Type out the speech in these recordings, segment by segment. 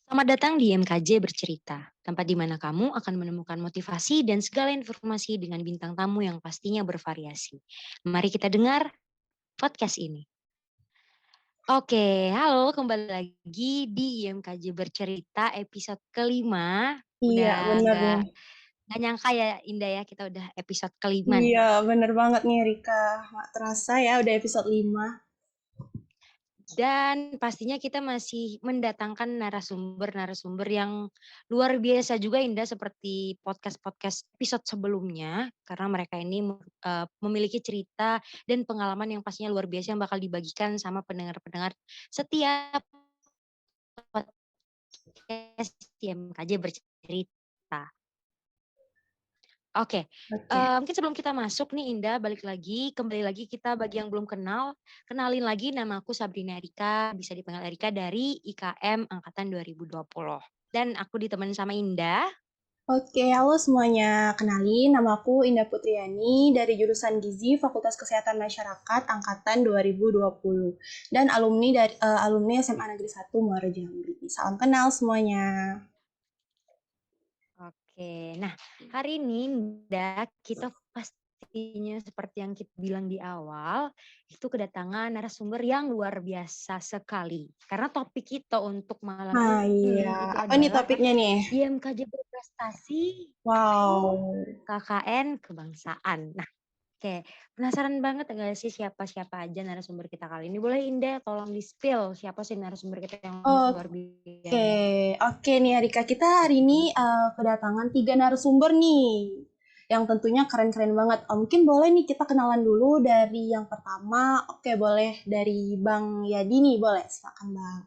Selamat datang di MKJ Bercerita, tempat di mana kamu akan menemukan motivasi dan segala informasi dengan bintang tamu yang pastinya bervariasi. Mari kita dengar podcast ini. Oke, halo kembali lagi di IMKJ Bercerita episode kelima. Iya, Udah bener nih. nggak nyangka ya Indah ya, kita udah episode kelima nih. Iya, bener banget nih Rika. Nggak terasa ya udah episode 5. Dan pastinya kita masih mendatangkan narasumber-narasumber yang luar biasa juga Indah seperti podcast-podcast episode sebelumnya karena mereka ini memiliki cerita dan pengalaman yang pastinya luar biasa yang bakal dibagikan sama pendengar-pendengar setiap podcast TMKJ Bercerita. Oke, Oke. mungkin sebelum kita masuk nih Indah, kembali lagi kita bagi yang belum kenal, kenalin lagi nama aku Sabrina Erika, bisa dipanggil Erika dari IKM angkatan 2020. Dan aku ditemenin sama Indah. Oke, halo semuanya. Kenalin, nama aku Indah Putriani dari jurusan Gizi Fakultas Kesehatan Masyarakat angkatan 2020 dan alumni SMA Negeri 1 Muara Jambi. Salam kenal semuanya. Oke, nah hari ini Indah kita pastinya seperti yang kita bilang di awal, itu kedatangan narasumber yang luar biasa sekali. Karena topik kita untuk malam Nah, iya. ini itu Apa nih adalah topiknya nih? IMKJ berprestasi atau Wow. KKN kebangsaan. Nah, oke, penasaran banget nggak sih siapa-siapa aja narasumber kita kali ini? Boleh Indah tolong di-spill siapa sih narasumber kita yang luar Oke, biasa? oke nih Rika, kita hari ini kedatangan 3 narasumber nih, yang tentunya keren-keren banget. Mungkin boleh nih kita kenalan dulu dari yang pertama. Oke, boleh dari Bang Yadi nih, boleh. Silakan Bang.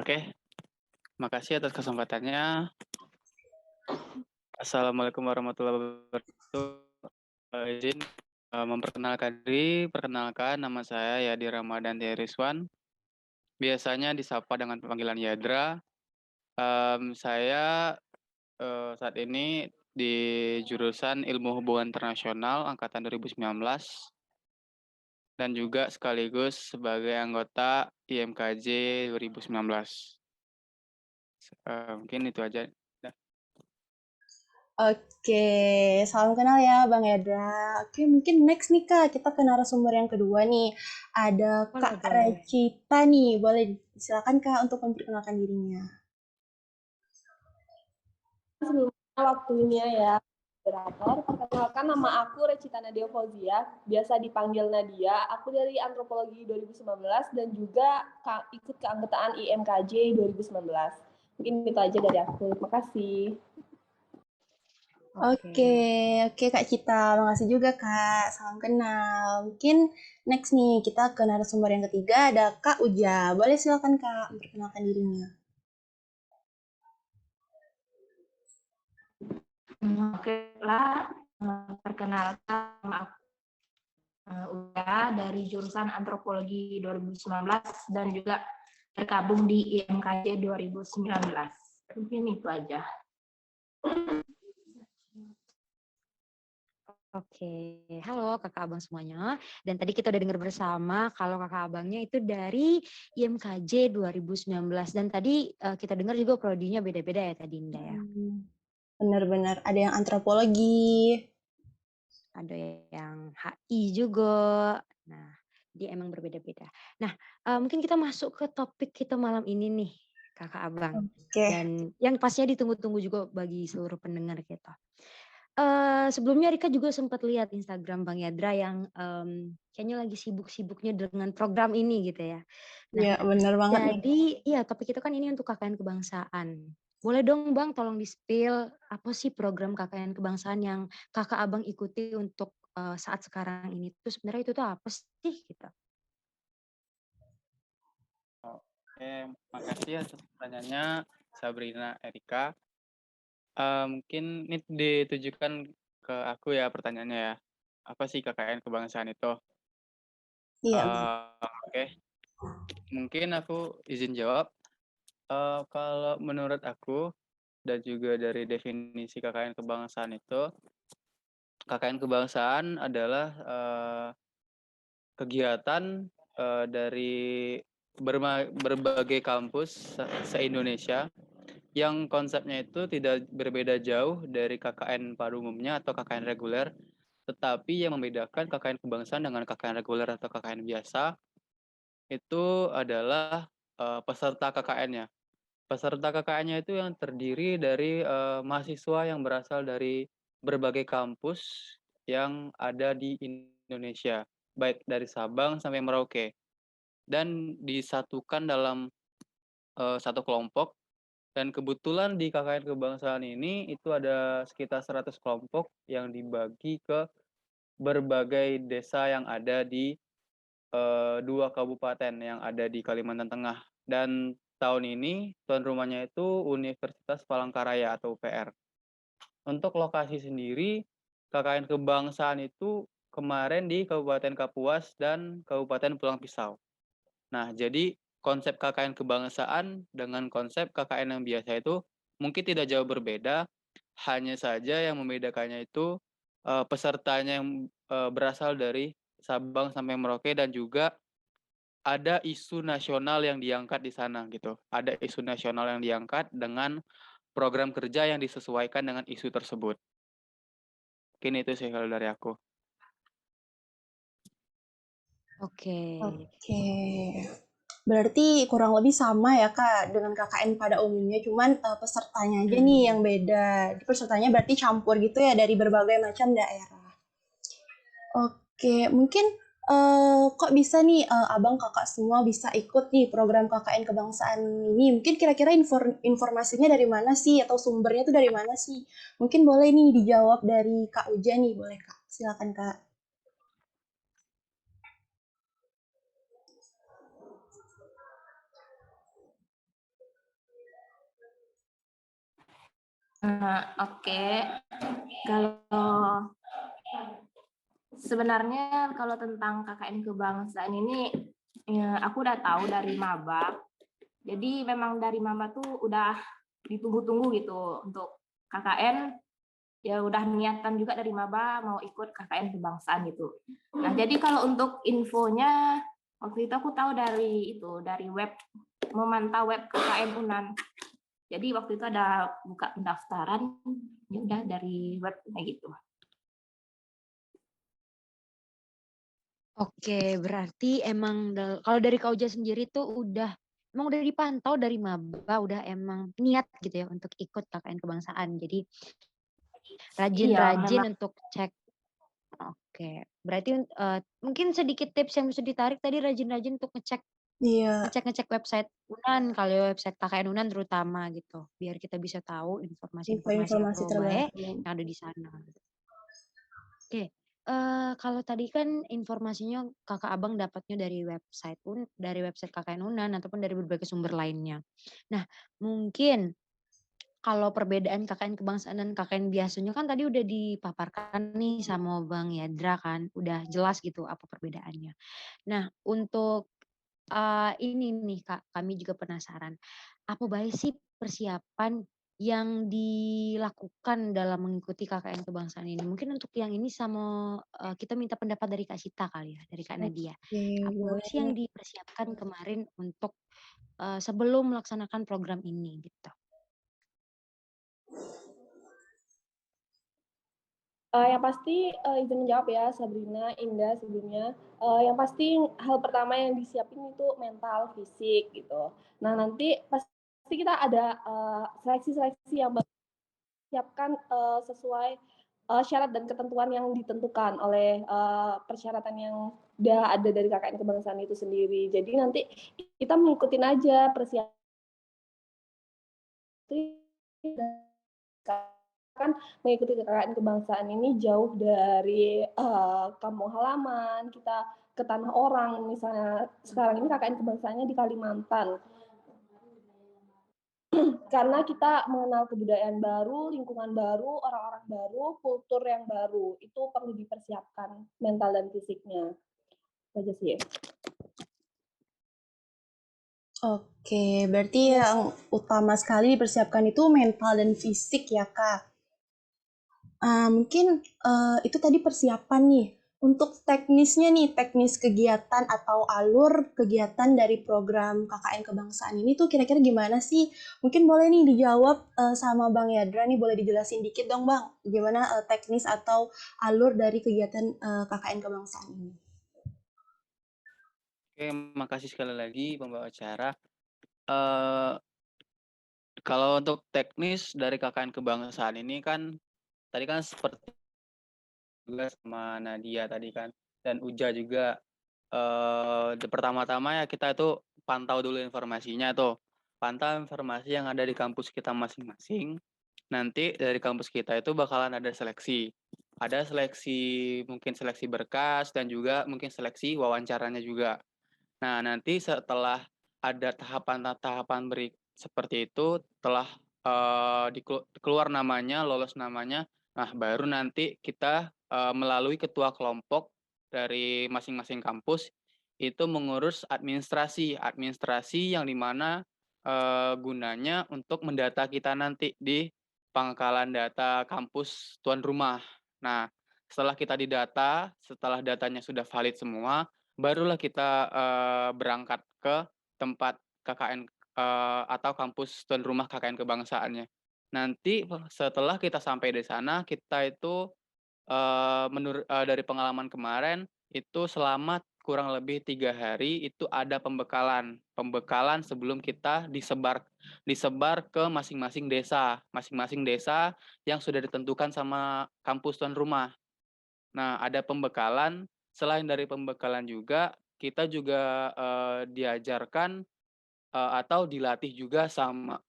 Oke, makasih atas kesempatannya. Assalamualaikum warahmatullahi wabarakatuh. Izin memperkenalkan diri, perkenalkan nama saya Yadi Ramadan Rizwan. Biasanya disapa dengan panggilan Yadra. Saya saat ini di jurusan Ilmu Hubungan Internasional angkatan 2019 dan juga sekaligus sebagai anggota IMKJ 2019. Mungkin itu aja. Oke, salam kenal ya Bang Yadra. Oke, mungkin next nih Kak, kita ke narasumber yang kedua nih. Ada Kak Boleh, boleh. Recita nih, boleh silakan Kak untuk memperkenalkan dirinya. Sebelumnya waktunya ya, moderator. Perkenalkan nama aku Recita Nadia Fauzia, biasa dipanggil Nadia. Aku dari Antropologi 2019 dan juga ikut keanggotaan IMKJ 2019. Mungkin itu aja dari aku. Terima kasih. Oke, oke Kak Cita, makasih juga Kak. Salam kenal. Mungkin next nih kita ke narasumber yang ketiga ada Kak Uja. Boleh silakan Kak memperkenalkan dirinya. Oke lah, perkenalkan nama aku Uda dari jurusan Antropologi 2019 dan juga tergabung di IMKJ 2019. Mungkin itu aja. Oke, halo kakak abang semuanya. Dan tadi kita udah dengar bersama kalau kakak abangnya itu dari IMKJ 2019. Dan tadi kita dengar juga prodinya beda-beda ya tadi Indah ya. Benar-benar ada yang antropologi. Ada yang HI juga. Nah, dia emang berbeda-beda. Nah, mungkin kita masuk ke topik kita malam ini nih, kakak abang. Oke, Dan yang pastinya ditunggu-tunggu juga bagi seluruh pendengar kita. Sebelumnya Rika juga sempat lihat Instagram Bang Yadra yang kayaknya lagi sibuk-sibuknya dengan program ini gitu ya. Nah, ya benar banget nih. jadi iya topik kita kan ini untuk KKN kebangsaan. Boleh dong Bang tolong di-spill apa sih program KKN kebangsaan yang Kakak Abang ikuti untuk saat sekarang ini tuh sebenarnya itu tuh apa sih gitu? Oke, makasih atas pertanyaannya Sabrina Erika. Mungkin ini ditujukan ke aku ya pertanyaannya ya. Apa sih KKN kebangsaan itu? Iya, Oke, mungkin aku izin jawab. Kalau menurut aku dan juga dari definisi KKN kebangsaan itu, KKN kebangsaan adalah kegiatan dari berbagai kampus se-Indonesia yang konsepnya itu tidak berbeda jauh dari KKN pada umumnya atau KKN reguler, tetapi yang membedakan KKN kebangsaan dengan KKN reguler atau KKN biasa itu adalah peserta KKN-nya. Peserta KKN-nya itu yang terdiri dari mahasiswa yang berasal dari berbagai kampus yang ada di Indonesia, baik dari Sabang sampai Merauke, dan disatukan dalam satu kelompok. Dan kebetulan di KKN kebangsaan ini itu ada sekitar 100 kelompok yang dibagi ke berbagai desa yang ada di 2 kabupaten yang ada di Kalimantan Tengah. Dan tahun ini tuan rumahnya itu Universitas Palangkaraya atau UPR. Untuk lokasi sendiri, KKN kebangsaan itu kemarin di Kabupaten Kapuas dan Kabupaten Pulang Pisau. Nah, jadi konsep KKN kebangsaan dengan konsep KKN yang biasa itu mungkin tidak jauh berbeda, hanya saja yang membedakannya itu pesertanya yang berasal dari Sabang sampai Merauke, dan juga ada isu nasional yang diangkat di sana gitu. Ada isu nasional yang diangkat dengan program kerja yang disesuaikan dengan isu tersebut. Mungkin itu sih kalau dari aku. Oke. Oke. Berarti kurang lebih sama ya Kak dengan KKN pada umumnya, cuman pesertanya aja nih yang beda. Pesertanya berarti campur gitu ya dari berbagai macam daerah. Oke, mungkin kok bisa nih abang kakak semua bisa ikut nih program KKN kebangsaan ini? Mungkin kira-kira informasinya dari mana sih atau sumbernya tuh dari mana sih? Mungkin boleh nih dijawab dari Kak Uja nih, boleh Kak? Silakan Kak. Oke, kalau sebenarnya kalau tentang KKN kebangsaan ini ya, aku udah tahu dari maba. Jadi memang dari maba tuh udah ditunggu-tunggu gitu untuk KKN. Ya udah niatan juga dari maba mau ikut KKN kebangsaan gitu. Nah, jadi kalau untuk infonya waktu itu aku tahu dari web, memantau web KKN Unan. Jadi waktu itu ada buka pendaftaran, ya udah dari web kayak gitu. Oke, berarti emang kalau dari Kak Uja sendiri tuh emang udah dipantau dari maba, udah emang niat gitu ya untuk ikut KKN kebangsaan. Jadi rajin-rajin memang. untuk cek. Oke, berarti mungkin sedikit tips yang bisa ditarik tadi, rajin-rajin untuk Iya, ngecek website Unan, kalau website KKN Unan terutama gitu, biar kita bisa tahu informasi-informasi informasi atau baik terbaru. yang ada di sana. Oke, kalau tadi kan informasinya Kakak Abang dapatnya dari website KKN Unan ataupun dari berbagai sumber lainnya. Nah, mungkin kalau perbedaan KKN kebangsaan dan KKN biasanya kan tadi udah dipaparkan nih sama Bang Yadra kan, udah jelas gitu apa perbedaannya. Nah, untuk ini nih Kak, kami juga penasaran, apa baik sih persiapan yang dilakukan dalam mengikuti KKN kebangsaan ini? Mungkin untuk yang ini kita minta pendapat dari Kak Sita kali ya, dari Kak Nadia. Oke, Apa boleh sih yang nih. dipersiapkan kemarin untuk sebelum melaksanakan program ini gitu? Yang pasti izin menjawab ya Sabrina, Indah sebelumnya. Yang pasti hal pertama yang disiapin itu mental, fisik gitu. Nah nanti pasti kita ada seleksi-seleksi yang siapkan sesuai syarat dan ketentuan yang ditentukan oleh persyaratan yang udah ada dari KKN kebangsaan itu sendiri. Jadi nanti kita mengikutin aja persiapan kan mengikuti KKN kebangsaan ini jauh dari kampung halaman, kita ke tanah orang, misalnya sekarang ini KKN kebangsaannya di Kalimantan. Karena kita mengenal kebudayaan baru, lingkungan baru, orang-orang baru, kultur yang baru, itu perlu dipersiapkan mental dan fisiknya. Itu aja sih. Oke, berarti yang utama sekali dipersiapkan itu mental dan fisik ya Kak. Mungkin itu tadi persiapan nih. Untuk teknisnya nih, teknis kegiatan atau alur kegiatan dari program KKN Kebangsaan ini tuh kira-kira gimana sih? Mungkin boleh nih dijawab sama Bang Yadra nih, boleh dijelasin dikit dong Bang, gimana teknis atau alur dari kegiatan KKN Kebangsaan ini? Oke, makasih sekali lagi pembawa acara. Eh, Kalau untuk teknis dari KKN Kebangsaan ini kan, tadi kan seperti juga sama Nadia tadi kan, dan Uja juga. Pertama-tama ya kita itu pantau dulu informasinya tuh. Pantau informasi yang ada di kampus kita masing-masing. Nanti dari kampus kita itu bakalan ada seleksi. Ada seleksi, mungkin seleksi berkas dan juga mungkin seleksi wawancaranya juga. Nah, nanti setelah ada tahapan-tahapan seperti itu, telah keluar namanya, lolos namanya, nah baru nanti kita melalui ketua kelompok dari masing-masing kampus itu mengurus administrasi, administrasi yang dimana gunanya untuk mendata kita nanti di pangkalan data kampus tuan rumah. Nah, setelah kita didata, setelah datanya sudah valid semua, barulah kita berangkat ke tempat KKN atau kampus tuan rumah KKN kebangsaannya. Nanti setelah kita sampai di sana, kita itu dari pengalaman kemarin itu selama kurang lebih 3 hari itu ada pembekalan. Pembekalan sebelum kita disebar ke masing-masing desa yang sudah ditentukan sama kampus tuan rumah. Nah, ada pembekalan, selain dari pembekalan juga, kita juga, diajarkan, atau dilatih juga sama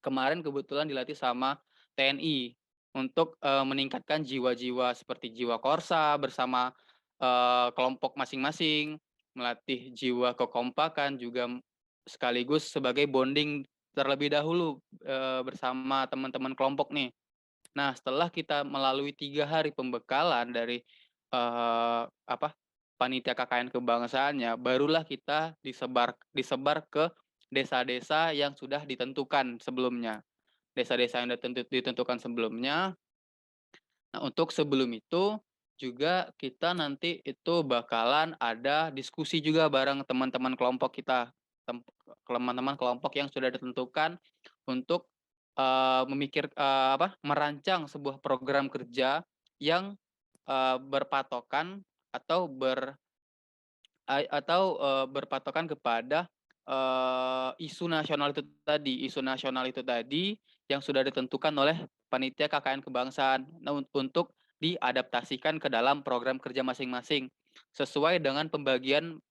kemarin kebetulan dilatih sama TNI untuk, meningkatkan jiwa-jiwa seperti jiwa korsa bersama, kelompok masing-masing, melatih jiwa kekompakan juga sekaligus sebagai bonding terlebih dahulu, bersama teman-teman kelompok nih. Nah, setelah kita melalui 3 hari pembekalan dari, panitia KKN kebangsaannya, barulah kita disebar ke desa-desa yang sudah ditentukan sebelumnya. Desa-desa yang ditentukan sebelumnya. Nah, untuk sebelum itu juga kita nanti itu bakalan ada diskusi juga bareng teman-teman kelompok kita, teman-teman kelompok yang sudah ditentukan untuk merancang sebuah program kerja yang berpatokan atau berpatokan kepada isu nasional itu tadi yang sudah ditentukan oleh panitia KKN kebangsaan. Nah, untuk diadaptasikan ke dalam program kerja masing-masing sesuai dengan pembagian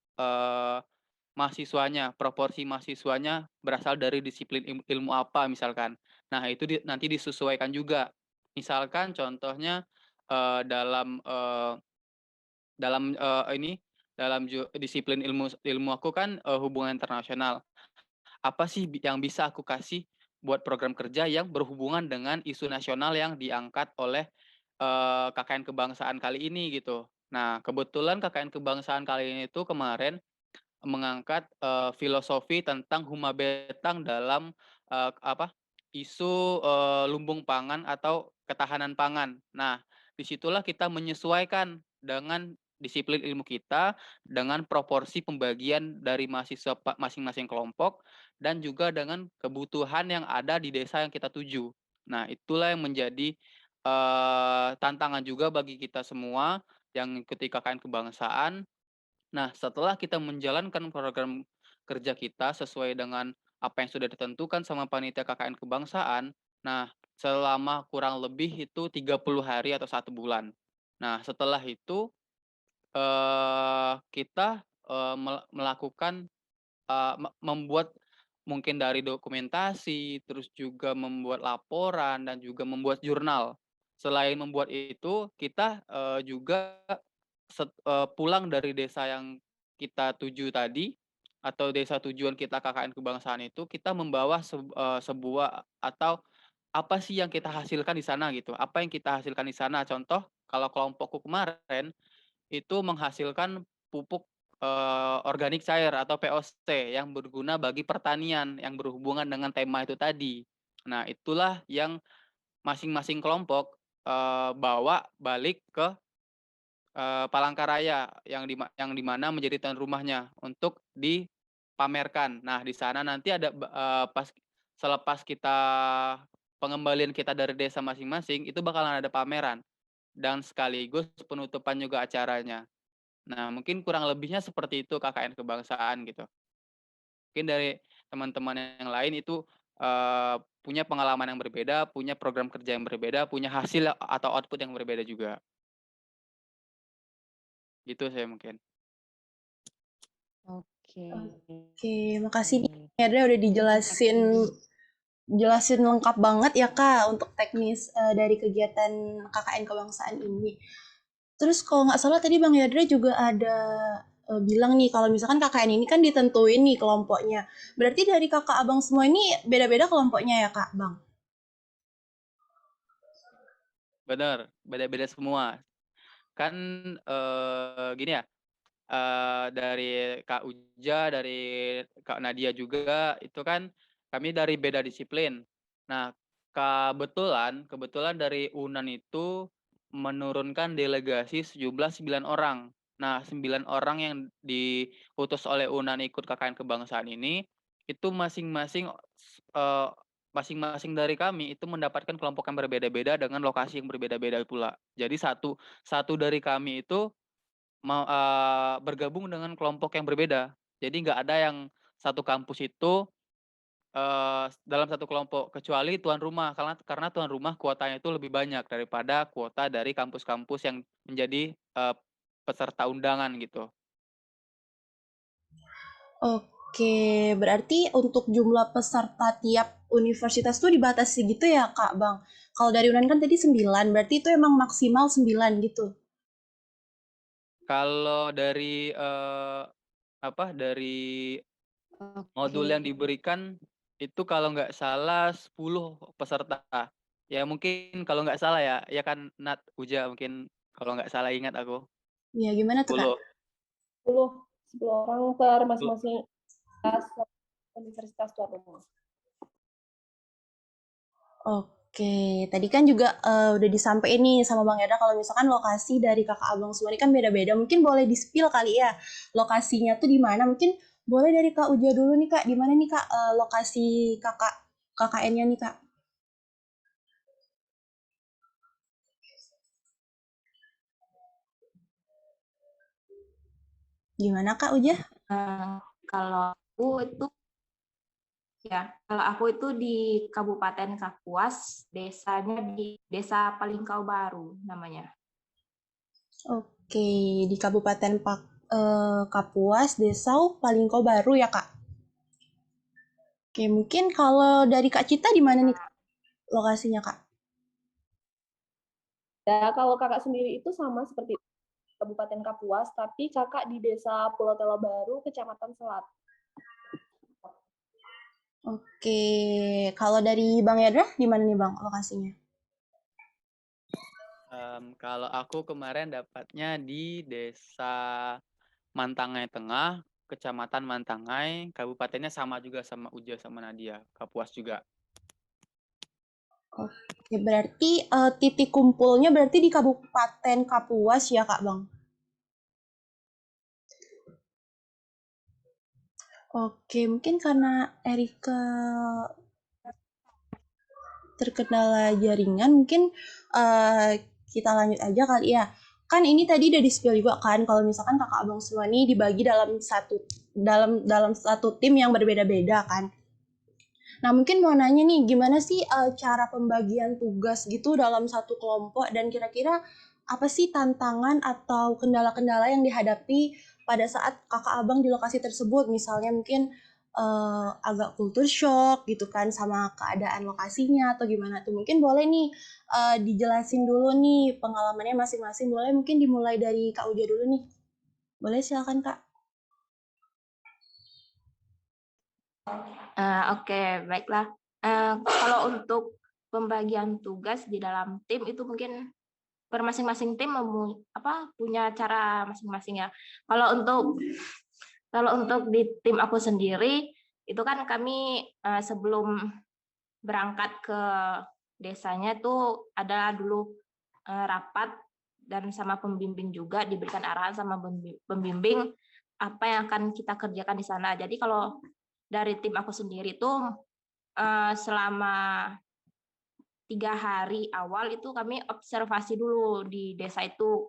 mahasiswanya, proporsi mahasiswanya berasal dari disiplin ilmu apa misalkan. Nah, itu nanti disesuaikan juga. Misalkan contohnya dalam disiplin ilmu aku kan hubungan internasional. Apa sih yang bisa aku kasih buat program kerja yang berhubungan dengan isu nasional yang diangkat oleh KKN kebangsaan kali ini gitu. Nah, kebetulan KKN kebangsaan kali ini tuh kemarin mengangkat filosofi tentang huma betang dalam isu lumbung pangan atau ketahanan pangan. Nah, disitulah kita menyesuaikan dengan disiplin ilmu kita dengan proporsi pembagian dari mahasiswa masing-masing kelompok dan juga dengan kebutuhan yang ada di desa yang kita tuju. Nah, itulah yang menjadi tantangan juga bagi kita semua yang ikuti KKN kebangsaan. Nah, setelah kita menjalankan program kerja kita sesuai dengan apa yang sudah ditentukan sama panitia KKN kebangsaan, nah selama kurang lebih itu 30 hari atau 1 bulan. Nah, setelah itu kita melakukan membuat mungkin dari dokumentasi, terus juga membuat laporan dan juga membuat jurnal. Selain membuat itu, kita juga pulang dari desa yang kita tuju tadi atau desa tujuan kita KKN kebangsaan itu, kita membawa sebuah atau apa sih yang kita hasilkan di sana gitu, apa yang kita hasilkan di sana. Contoh, kalau kelompokku kemarin itu menghasilkan pupuk organik cair atau POC yang berguna bagi pertanian yang berhubungan dengan tema itu tadi. Nah, itulah yang masing-masing kelompok bawa balik ke Palangkaraya yang di mana menjadi tuan rumahnya untuk dipamerkan. Nah, di sana nanti ada selepas pengembalian kita dari desa masing-masing, itu bakalan ada pameran dan sekaligus penutupan juga acaranya. Nah, mungkin kurang lebihnya seperti itu KKN kebangsaan gitu. Mungkin dari teman-teman yang lain itu punya pengalaman yang berbeda, punya program kerja yang berbeda, punya hasil atau output yang berbeda juga. Gitu saya mungkin. Oke. Oke, makasih nih Adra udah jelasin lengkap banget ya Kak untuk teknis dari kegiatan KKN kebangsaan ini. Terus kalau nggak salah tadi Bang Yadra juga ada bilang nih kalau misalkan KKN ini kan ditentuin nih kelompoknya. Berarti dari kakak abang semua ini beda-beda kelompoknya ya Kak Bang? Benar, beda-beda semua. Kan gini ya, dari Kak Uja, dari Kak Nadia juga, itu kan kami dari beda disiplin. Nah, kebetulan dari UNAN itu menurunkan delegasi sejumlah 9 orang. Nah, 9 orang yang diutus oleh UNAN ikut KKN kebangsaan ini, itu masing-masing dari kami itu mendapatkan kelompok yang berbeda-beda dengan lokasi yang berbeda-beda pula. Jadi satu dari kami itu bergabung dengan kelompok yang berbeda. Jadi nggak ada yang satu kampus itu dalam satu kelompok, kecuali tuan rumah, karena tuan rumah kuotanya itu lebih banyak daripada kuota dari kampus-kampus yang menjadi peserta undangan gitu. Oke, berarti untuk jumlah peserta tiap universitas tuh dibatasi gitu ya Kak Bang? Kalau dari UNAN kan tadi 9, berarti itu emang maksimal 9 gitu? Kalau dari modul yang Oke. diberikan itu kalau nggak salah 10 peserta. Ya mungkin kalau nggak salah ya kan Nat, Uja mungkin kalau nggak salah ingat aku. Ya gimana tuh Kak? 10. 10 orang per masing-masing universitas tuan rumah. Oke, tadi kan juga udah disampaikan nih sama Bang Yada kalau misalkan lokasi dari kakak abang semua ini kan beda-beda. Mungkin boleh di-spill kali ya lokasinya tuh di mana? Mungkin boleh dari Kak Uja dulu nih Kak. Di mana nih Kak lokasi KKN-nya nih Kak? Gimana Kak Uja? Kalau aku itu di Kabupaten Kapuas, desanya di Desa Palingkau Baru namanya. Oke, di Kabupaten Kapuas, Desa Palingkau Baru ya Kak? Oke, mungkin kalau dari Kak Cita di mana nih lokasinya Kak? Ya, kalau kakak sendiri itu sama seperti Kabupaten Kapuas, tapi kakak di Desa Pulau Telo Baru, Kecamatan Selat. Oke, kalau dari Bang Yadra di mana nih Bang lokasinya? Kalau aku kemarin dapatnya di Desa Mantangai Tengah, Kecamatan Mantangai, kabupatennya sama juga sama Uja sama Nadia, Kapuas juga. Oke, berarti titik kumpulnya berarti di Kabupaten Kapuas ya Kak Bang? Oke, mungkin karena Erika terkendala jaringan, mungkin kita lanjut aja kali ya. Kan ini tadi udah di-spill juga kan, kalau misalkan kakak abang semua ini dibagi dalam satu tim yang berbeda-beda kan. Nah, mungkin mau nanya nih, gimana sih cara pembagian tugas gitu dalam satu kelompok dan kira-kira apa sih tantangan atau kendala-kendala yang dihadapi pada saat kakak abang di lokasi tersebut? Misalnya mungkin agak culture shock gitu kan sama keadaan lokasinya atau gimana tuh. Mungkin boleh nih dijelasin dulu nih pengalamannya masing-masing. Boleh mungkin dimulai dari Kak Uja dulu nih. Boleh silakan Kak. Oke, baiklah. Kalau untuk pembagian tugas di dalam tim itu mungkin per masing-masing tim punya cara masing-masing ya. Kalau untuk di tim aku sendiri itu kan kami sebelum berangkat ke desanya tuh ada dulu rapat dan sama pembimbing juga, diberikan arahan sama pembimbing apa yang akan kita kerjakan di sana. Jadi kalau dari tim aku sendiri itu selama 3 hari awal itu kami observasi dulu di desa itu,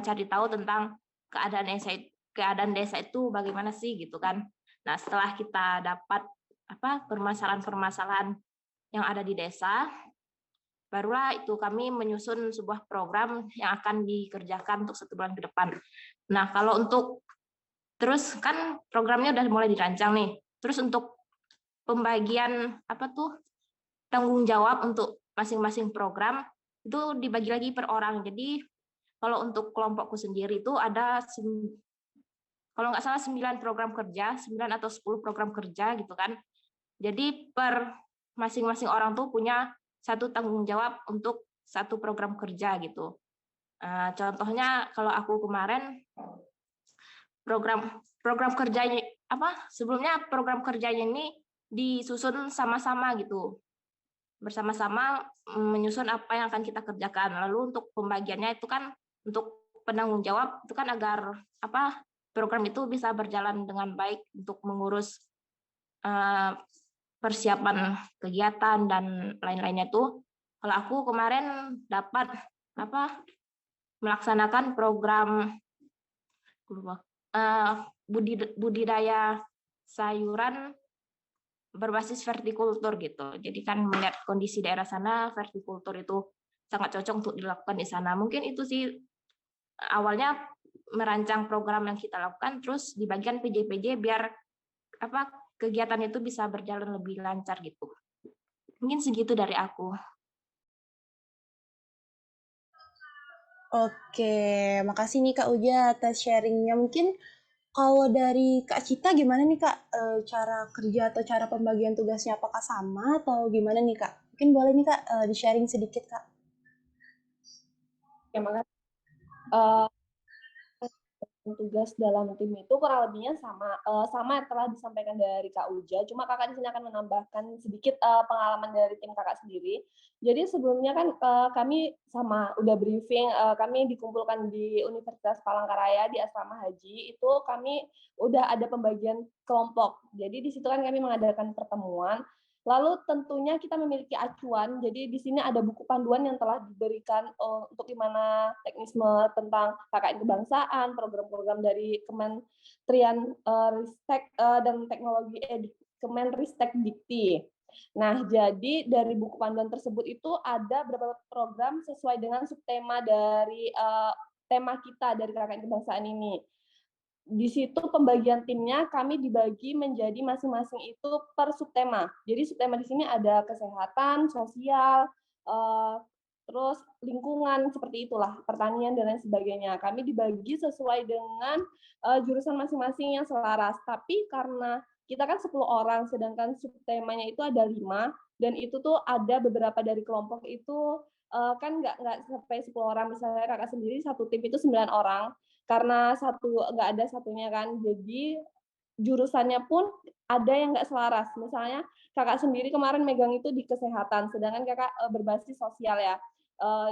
cari tahu tentang keadaan desa itu bagaimana sih gitu kan. Nah setelah kita dapat permasalahan-permasalahan yang ada di desa, barulah itu kami menyusun sebuah program yang akan dikerjakan untuk 1 bulan ke depan. Nah kalau untuk terus kan programnya udah mulai dirancang nih. Terus untuk pembagian tanggung jawab untuk masing-masing program itu dibagi lagi per orang. Jadi kalau untuk kelompokku sendiri itu ada kalau nggak salah 9 program kerja, 9 atau 10 program kerja gitu kan. Jadi per masing-masing orang tuh punya 1 tanggung jawab untuk 1 program kerja gitu. Contohnya kalau aku kemarin program kerjanya sebelumnya program kerjanya ini disusun sama-sama gitu, bersama-sama menyusun apa yang akan kita kerjakan. Lalu untuk pembagiannya itu kan untuk penanggung jawab itu kan agar program itu bisa berjalan dengan baik untuk mengurus persiapan kegiatan dan lain-lainnya tuh. Kalau aku kemarin dapat melaksanakan program budidaya sayuran berbasis vertikultur gitu. Jadi kan melihat kondisi daerah sana, vertikultur itu sangat cocok untuk dilakukan di sana. Mungkin itu sih awalnya merancang program yang kita lakukan, terus dibagikan PJ-PJ biar kegiatan itu bisa berjalan lebih lancar gitu. Mungkin segitu dari aku. Oke, makasih nih Kak Uja atas sharingnya. Mungkin kalau dari Kak Cita gimana nih Kak, cara kerja atau cara pembagian tugasnya apakah sama atau gimana nih Kak? Mungkin boleh nih Kak di-sharing sedikit Kak. Ya, makasih. Tugas dalam tim itu kurang lebihnya sama yang telah disampaikan dari Kak Uja, cuma kakak di sini akan menambahkan sedikit pengalaman dari tim kakak sendiri. Jadi sebelumnya kan kami udah briefing, kami dikumpulkan di Universitas Palangkaraya di Asrama Haji, itu kami udah ada pembagian kelompok. Jadi di situ kan kami mengadakan pertemuan. Lalu tentunya kita memiliki acuan, jadi di sini ada buku panduan yang telah diberikan untuk gimana teknisme tentang KKN kebangsaan, program-program dari Kementerian Ristek dan Teknologi Kemenristek Dikti. Nah, jadi dari buku panduan tersebut itu ada beberapa program sesuai dengan subtema dari tema kita dari KKN kebangsaan ini. Di situ pembagian timnya kami dibagi menjadi masing-masing itu per subtema. Jadi subtema di sini ada kesehatan, sosial, terus lingkungan, seperti itulah, pertanian dan lain sebagainya. Kami dibagi sesuai dengan jurusan masing-masing yang selaras. Tapi karena kita kan 10 orang, sedangkan subtemanya itu ada 5, dan itu tuh ada beberapa dari kelompok itu kan nggak sampai 10 orang. Misalnya kakak sendiri satu tim itu 9 orang. Karena nggak ada satunya kan, jadi jurusannya pun ada yang nggak selaras. Misalnya kakak sendiri kemarin megang itu di kesehatan, sedangkan kakak berbasis sosial ya,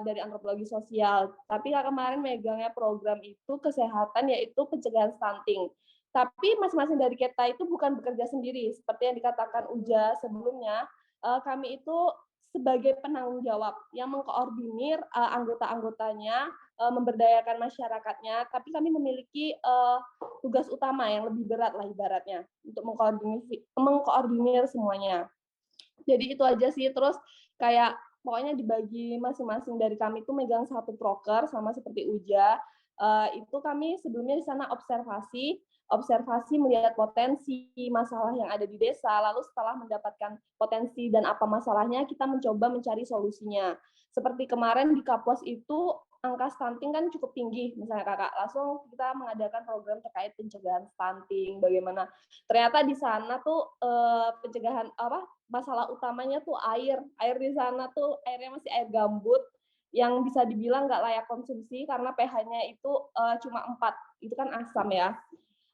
dari antropologi sosial. Tapi kakak kemarin megangnya program itu kesehatan, yaitu pencegahan stunting. Tapi masing-masing dari kita itu bukan bekerja sendiri, seperti yang dikatakan Uja sebelumnya, kami itu sebagai penanggung jawab yang mengkoordinir anggota-anggotanya, memberdayakan masyarakatnya, tapi kami memiliki tugas utama yang lebih berat lah ibaratnya untuk mengkoordinir semuanya. Jadi itu aja sih. Terus kayak pokoknya dibagi masing-masing dari kami itu megang satu proker sama seperti Uja. Itu kami sebelumnya di sana observasi melihat potensi masalah yang ada di desa, lalu setelah mendapatkan potensi dan apa masalahnya, kita mencoba mencari solusinya. Seperti kemarin di Kapos itu angka stunting kan cukup tinggi, misalnya kakak, langsung kita mengadakan program terkait pencegahan stunting, bagaimana ternyata di sana tuh pencegahan masalah utamanya tuh air di sana tuh airnya masih air gambut yang bisa dibilang nggak layak konsumsi karena pH-nya itu cuma 4, itu kan asam ya.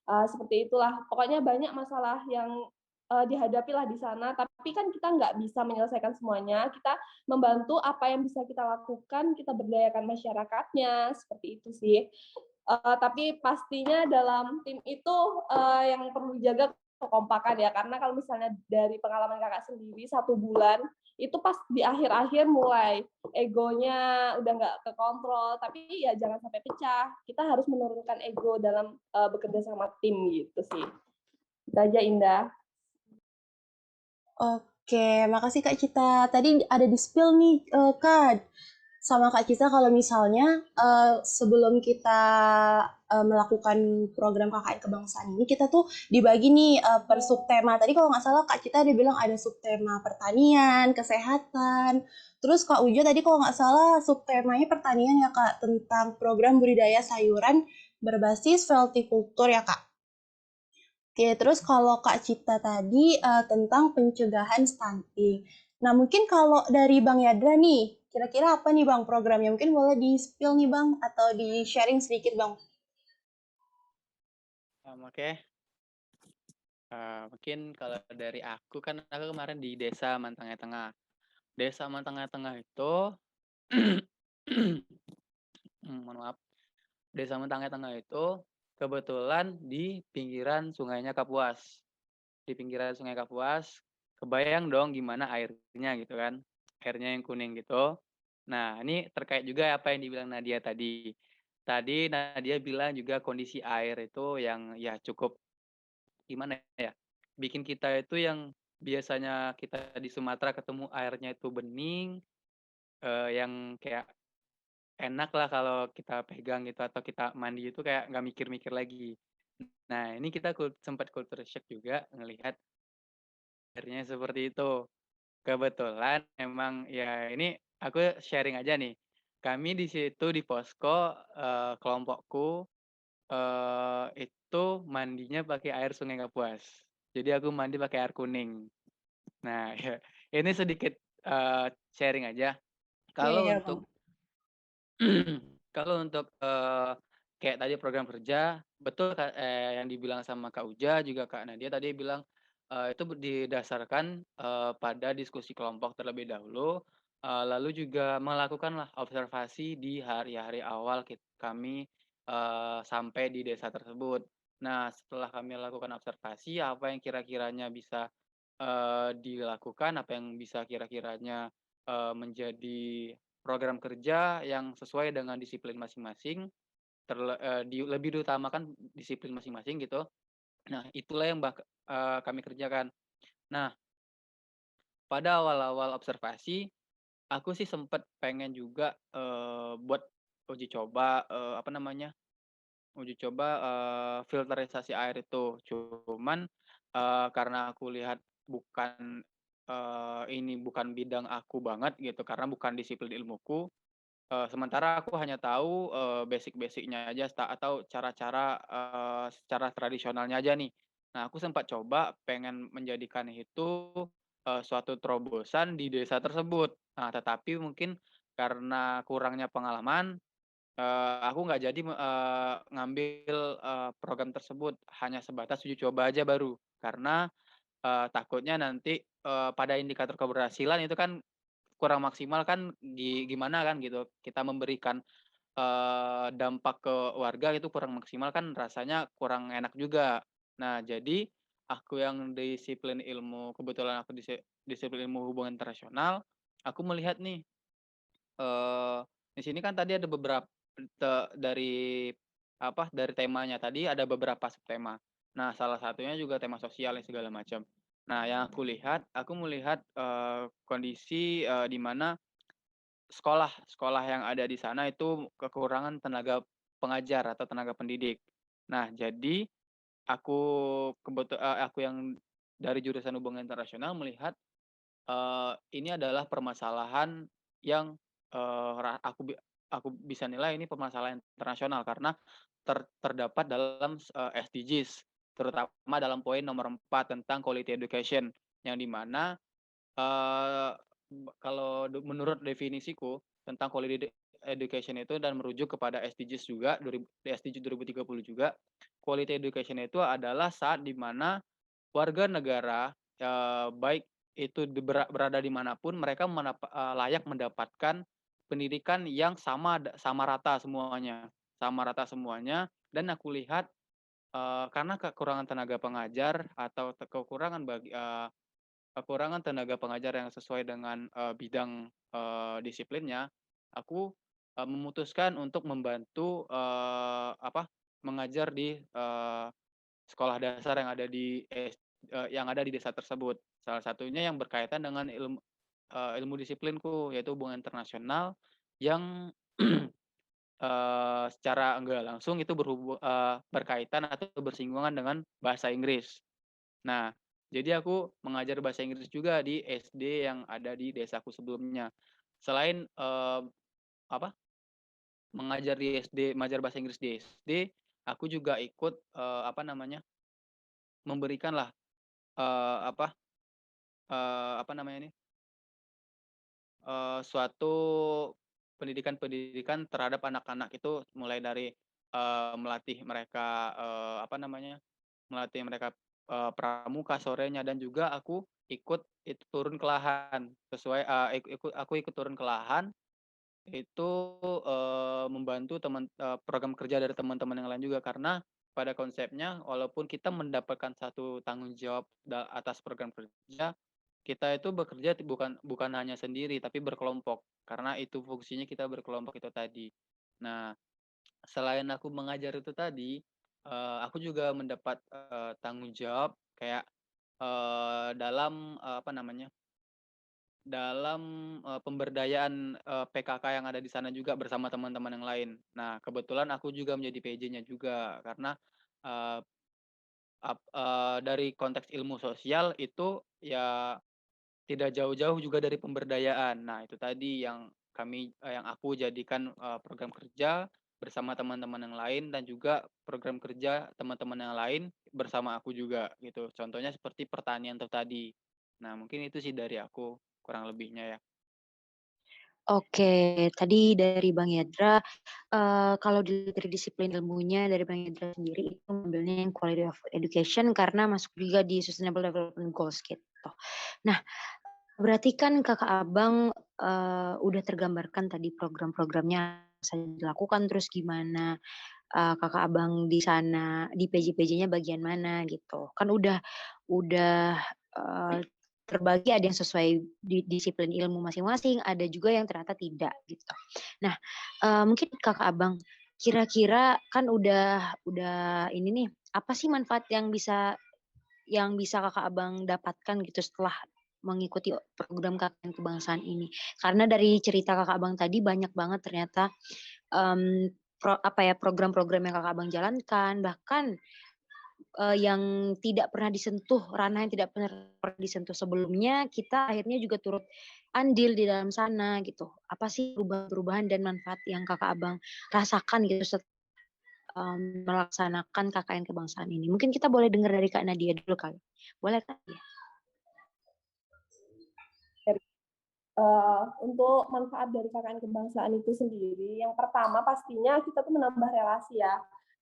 Seperti itulah, pokoknya banyak masalah yang dihadapilah di sana. Tapi kan kita nggak bisa menyelesaikan semuanya. Kita membantu apa yang bisa kita lakukan, kita berdayakan masyarakatnya, seperti itu sih. Tapi pastinya dalam tim itu yang perlu dijaga kekompakan ya, karena kalau misalnya dari pengalaman kakak sendiri 1 bulan itu pas di akhir-akhir mulai egonya udah nggak kekontrol, tapi ya jangan sampai pecah. Kita harus menurunkan ego dalam bekerja sama tim gitu sih. Itu aja Indah. Oke, makasih Kak Cita. Tadi ada di spill nih, Kak, sama Kak Cita kalau misalnya sebelum kita melakukan program KKN kebangsaan ini, kita tuh dibagi nih per subtema. Tadi kalau nggak salah Kak Cita ada bilang ada subtema pertanian, kesehatan. Terus Kak Ujo tadi kalau nggak salah subtemanya pertanian ya Kak, tentang program budidaya sayuran berbasis veltikultur ya Kak. Oke, terus kalau Kak Cita tadi tentang pencegahan stunting. Nah, mungkin kalau dari Bang Yadra nih, kira-kira apa nih Bang programnya? Mungkin boleh di-spill nih Bang, atau di-sharing sedikit Bang. Oke. Mungkin kalau dari aku kan aku kemarin di Desa Mantangaya Tengah. Desa Mantangaya Tengah itu mohon maaf. Desa Mantangaya Tengah itu kebetulan di pinggiran Sungainya Kapuas. Di pinggiran Sungai Kapuas, kebayang dong gimana airnya gitu kan. Airnya yang kuning gitu. Nah, ini terkait juga apa yang dibilang Nadia tadi. Tadi Nadia bilang juga kondisi air itu yang ya cukup gimana ya, bikin kita itu yang biasanya kita di Sumatera ketemu airnya itu bening, yang kayak enak lah kalau kita pegang gitu atau kita mandi itu kayak nggak mikir-mikir lagi. Nah, ini kita sempat culture shock juga ngelihat airnya seperti itu. Kebetulan emang ya ini aku sharing aja nih. Kami di situ di posko, kelompokku, itu mandinya pakai air Sungai Kapuas. Jadi aku mandi pakai air kuning. Nah, ya ini sedikit, sharing aja. Iya, Kalau iya Bang. untuk kalau untuk, kayak tadi program kerja, betul Kak, yang dibilang sama Kak Uja, juga Kak Nadia tadi bilang, itu didasarkan, pada diskusi kelompok terlebih dahulu, lalu juga melakukanlah observasi di hari-hari awal kami, sampai di desa tersebut. Nah, setelah kami lakukan observasi, apa yang kira-kiranya bisa, dilakukan, apa yang bisa kira-kiranya, menjadi program kerja yang sesuai dengan disiplin masing-masing, lebih diutamakan disiplin masing-masing gitu. Nah, itulah yang kami kerjakan. Nah, pada awal-awal observasi, aku sih sempet pengen juga, buat uji coba, apa namanya, uji coba, filterisasi air itu. Cuman, karena aku lihat bukan, ini bukan bidang aku banget gitu, karena bukan disiplin ilmuku. Sementara aku hanya tahu, basic-basic-nya aja atau cara-cara, secara tradisionalnya aja nih. Nah, aku sempat coba pengen menjadikan itu, suatu terobosan di desa tersebut. Nah, tetapi mungkin karena kurangnya pengalaman, aku nggak jadi ngambil, program tersebut, hanya sebatas uji coba aja baru. Karena, takutnya nanti, pada indikator keberhasilan itu kan kurang maksimal kan gimana kan gitu, kita memberikan, dampak ke warga itu kurang maksimal kan rasanya kurang enak juga. Nah, jadi aku yang kebetulan aku disiplin ilmu hubungan internasional, aku melihat nih, eee, di sini kan tadi ada dari dari temanya tadi ada beberapa subtema. Nah, salah satunya juga tema sosial dan segala macam. Nah, yang aku melihat, kondisi, di mana sekolah yang ada di sana itu kekurangan tenaga pengajar atau tenaga pendidik. Nah, jadi aku yang dari jurusan hubungan internasional melihat, ini adalah permasalahan yang, eee, ra aku bisa nilai ini permasalahan internasional karena terdapat dalam, SDGs, terutama dalam poin nomor 4 tentang quality education, yang di mana Eee, kalau menurut definisiku tentang quality education itu dan merujuk kepada SDGs juga, SDGs 2030 juga, quality education itu adalah saat di mana warga negara, baik itu berada dimanapun, mereka layak mendapatkan pendidikan yang sama rata semuanya. Dan aku lihat, karena kekurangan tenaga pengajar atau kekurangan tenaga pengajar yang sesuai dengan, bidang, disiplinnya, aku, memutuskan untuk membantu, mengajar di, sekolah dasar yang ada di desa tersebut. Salah satunya yang berkaitan dengan ilmu disiplinku, yaitu hubungan internasional yang, secara enggak langsung itu berkaitan atau bersinggungan dengan bahasa Inggris. Nah, jadi aku mengajar bahasa Inggris juga di SD yang ada di desaku sebelumnya. Selain, apa, mengajar bahasa Inggris di SD, aku juga ikut, memberikanlah, eee, apa, apa namanya ini, suatu pendidikan-pendidikan terhadap anak-anak itu mulai dari, melatih mereka, melatih mereka, pramuka sorenya dan juga aku turun ke lahan sesuai, aku ikut turun ke lahan itu, membantu program kerja dari teman-teman yang lain juga karena pada konsepnya walaupun kita mendapatkan satu tanggung jawab atas program kerja, kita itu bekerja bukan bukan hanya sendiri tapi berkelompok, karena itu fungsinya kita berkelompok itu tadi. Nah, selain aku mengajar itu tadi, aku juga mendapat, tanggung jawab kayak, dalam, pemberdayaan, PKK yang ada di sana juga bersama teman-teman yang lain. Nah, kebetulan aku juga menjadi PJ-nya juga karena, eee dari konteks ilmu sosial itu ya tidak jauh-jauh juga dari pemberdayaan. Nah, itu tadi yang aku jadikan, program kerja bersama teman-teman yang lain dan juga program kerja teman-teman yang lain bersama aku juga gitu. Contohnya seperti pertanian itu tadi. Nah, mungkin itu sih dari aku kurang lebihnya ya. Oke, tadi dari Bang Yadra, kalau dilihat dari disiplin ilmunya dari Bang Yadra sendiri itu ngambilnya yang quality of education karena masuk juga di sustainable development goals gitu. Nah, berarti kan Kakak Abang, udah tergambarkan tadi program-programnya saya dilakukan, terus gimana, Kakak Abang di sana, di PJ-PJ-nya bagian mana gitu. Kan udah, eee, terbagi ada yang sesuai di disiplin ilmu masing-masing, ada juga yang ternyata tidak gitu. Nah, mungkin Kakak Abang, kira-kira kan udah ini nih, apa sih manfaat yang bisa Kakak Abang dapatkan gitu setelah mengikuti program KKN kebangsaan ini? Karena dari cerita Kakak Abang tadi banyak banget ternyata, program-program yang Kakak Abang jalankan, bahkan, yang tidak pernah disentuh, ranah yang tidak pernah disentuh sebelumnya, kita akhirnya juga turut andil di dalam sana gitu. Apa sih perubahan-perubahan dan manfaat yang Kakak Abang rasakan gitu melaksanakan KKN kebangsaan ini? Mungkin kita boleh dengar dari Kak Nadia dulu kali. Boleh Kak? Untuk manfaat dari KKN kebangsaan itu sendiri, yang pertama pastinya kita tuh menambah relasi ya,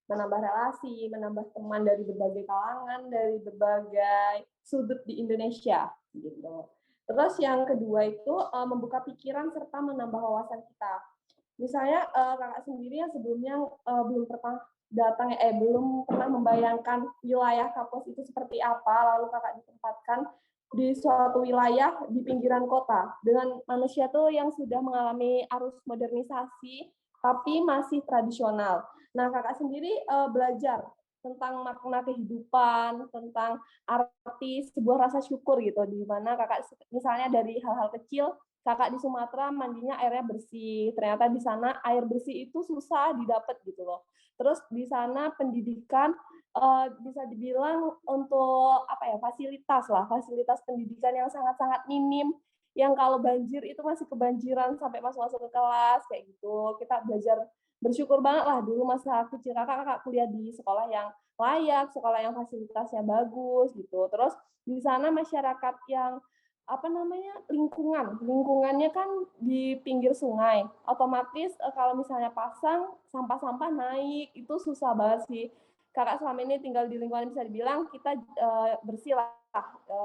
menambah teman dari berbagai kalangan, dari berbagai sudut di Indonesia gitu. Terus yang kedua itu membuka pikiran serta menambah wawasan kita. Misalnya kakak sendiri yang sebelumnya belum pernah membayangkan wilayah kampus itu seperti apa, lalu kakak ditempatkan di suatu wilayah di pinggiran kota dengan manusia tuh yang sudah mengalami arus modernisasi tapi masih tradisional. Nah, kakak sendiri belajar tentang makna kehidupan, tentang arti sebuah rasa syukur gitu, di mana kakak misalnya dari hal-hal kecil, kakak di Sumatera mandinya airnya bersih, ternyata di sana air bersih itu susah didapat gitu loh. Terus di sana pendidikan bisa dibilang untuk fasilitas pendidikan yang sangat-sangat minim, yang kalau banjir itu masih kebanjiran sampai masuk-masuk ke kelas kayak gitu. Kita belajar bersyukur banget lah dulu masa kecil kakak kuliah di sekolah yang layak, sekolah yang fasilitasnya bagus gitu. Terus di sana masyarakat yang lingkungannya kan di pinggir sungai, otomatis kalau misalnya pasang sampah-sampah naik itu susah banget sih. kakak selama ini tinggal di lingkungan bisa dibilang kita bersih lah.